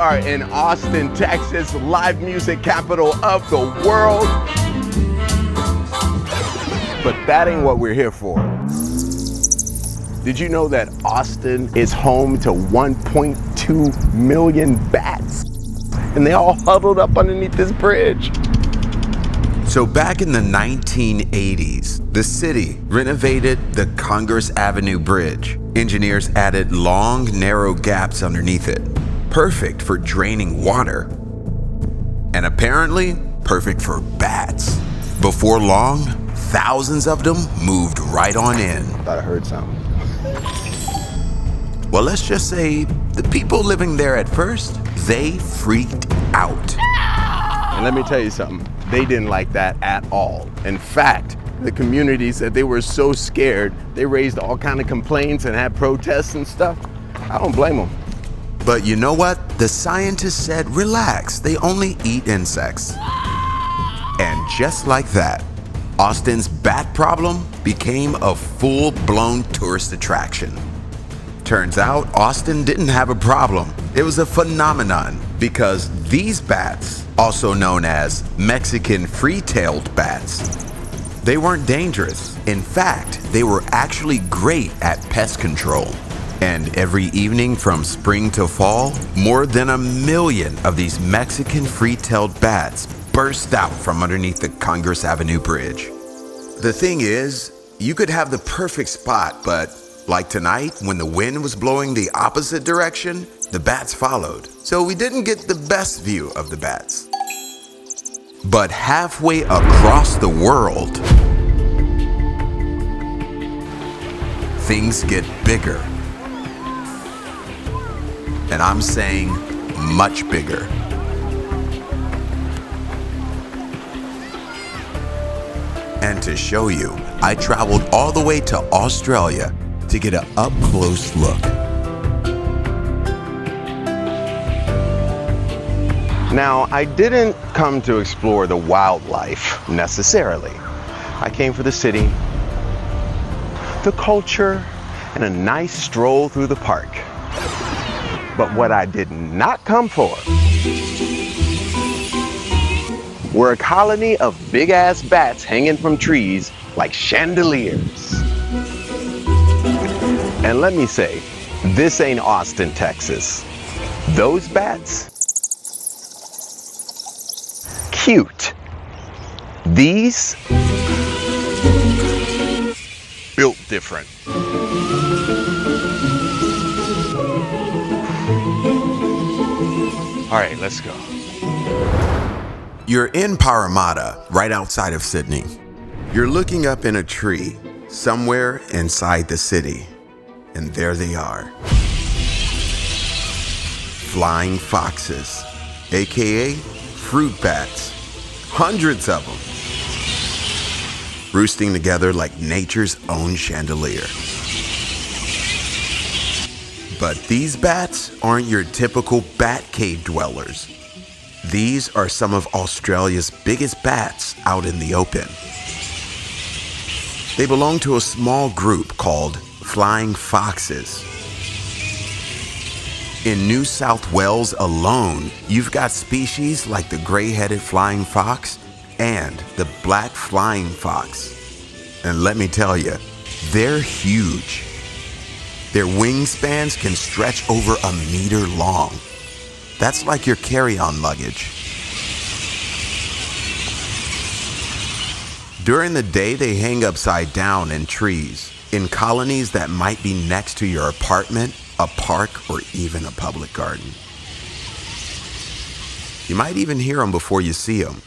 are in Austin, Texas, live music capital of the world. But that ain't what we're here for. Did you know that Austin is home to 1.2 million bats? And they all huddled up underneath this bridge. So back in the 1980s, the city renovated the Congress Avenue Bridge. Engineers added long, narrow gaps underneath it, perfect for draining water. And apparently, perfect for bats. Before long, thousands of them moved right on in. Thought I heard something. Well, let's just say the people living there at first, they freaked out. And let me tell you something, they didn't like that at all. In fact, the community said they were so scared, they raised all kind of complaints and had protests and stuff. I don't blame them. But you know what? The scientists said, relax, they only eat insects. And just like that, Austin's bat problem became a full-blown tourist attraction. Turns out, Austin didn't have a problem. It was a phenomenon because these bats, also known as Mexican free-tailed bats, they weren't dangerous. In fact, they were actually great at pest control. And every evening from spring to fall, more than 1 million of these Mexican free-tailed bats burst out from underneath the Congress Avenue Bridge. The thing is, you could have the perfect spot, but like tonight, when the wind was blowing the opposite direction, the bats followed. So we didn't get the best view of the bats. But halfway across the world, things get bigger. And I'm saying much bigger. And to show you, I traveled all the way to Australia to get an up-close look. Now, I didn't come to explore the wildlife necessarily. I came for the city, the culture, and a nice stroll through the park. But what I did not come for were a colony of big-ass bats hanging from trees like chandeliers. And let me say, this ain't Austin, Texas. Those bats, cute. These, built different. All right, let's go. You're in Parramatta, right outside of Sydney. You're looking up in a tree, somewhere inside the city. And there they are. Flying foxes, AKA fruit bats. Hundreds of them. Roosting together like nature's own chandelier. But these bats aren't your typical bat cave dwellers. These are some of Australia's biggest bats out in the open. They belong to a small group called flying foxes. In New South Wales alone, you've got species like the gray-headed flying fox and the black flying fox. And let me tell you, they're huge. Their wingspans can stretch over 1 meter long. That's like your carry-on luggage. During the day, they hang upside down in trees, in colonies that might be next to your apartment, a park, or even a public garden. You might even hear them before you see them.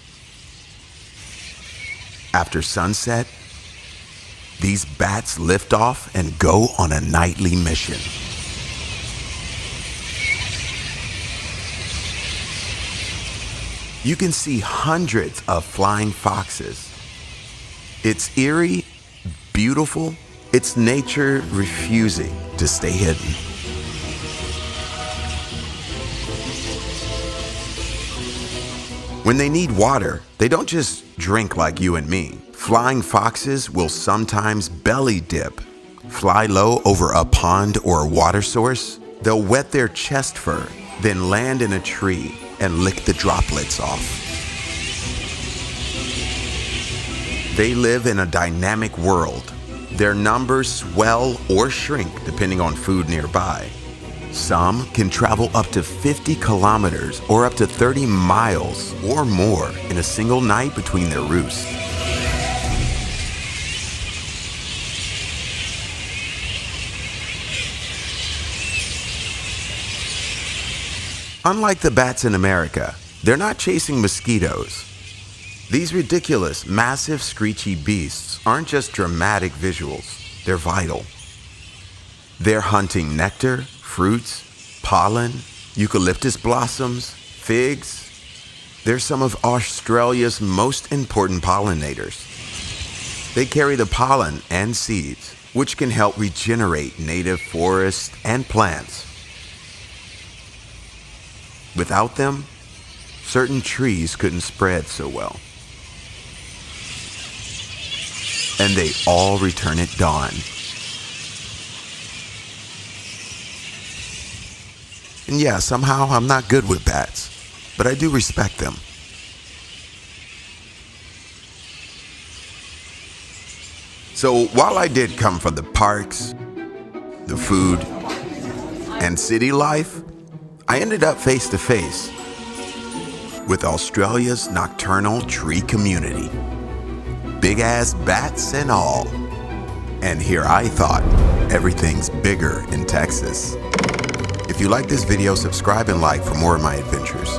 After sunset, these bats lift off and go on a nightly mission. You can see hundreds of flying foxes. It's eerie, beautiful. It's nature refusing to stay hidden. When they need water, they don't just drink like you and me. Flying foxes will sometimes belly dip, fly low over a pond or a water source. They'll wet their chest fur, then land in a tree and lick the droplets off. They live in a dynamic world. Their numbers swell or shrink depending on food nearby. Some can travel up to 50 kilometers or up to 30 miles or more in a single night between their roosts. Unlike the bats in America, they're not chasing mosquitoes. These ridiculous, massive, screechy beasts aren't just dramatic visuals, they're vital. They're hunting nectar, fruits, pollen, eucalyptus blossoms, figs. They're some of Australia's most important pollinators. They carry the pollen and seeds, which can help regenerate native forests and plants. Without them, certain trees couldn't spread so well. And they all return at dawn. And yeah, somehow I'm not good with bats, but I do respect them. So while I did come from the parks, the food, and city life, I ended up face to face with Australia's nocturnal tree community. Big ass bats and all. And here I thought everything's bigger in Texas. If you like this video, subscribe and like for more of my adventures.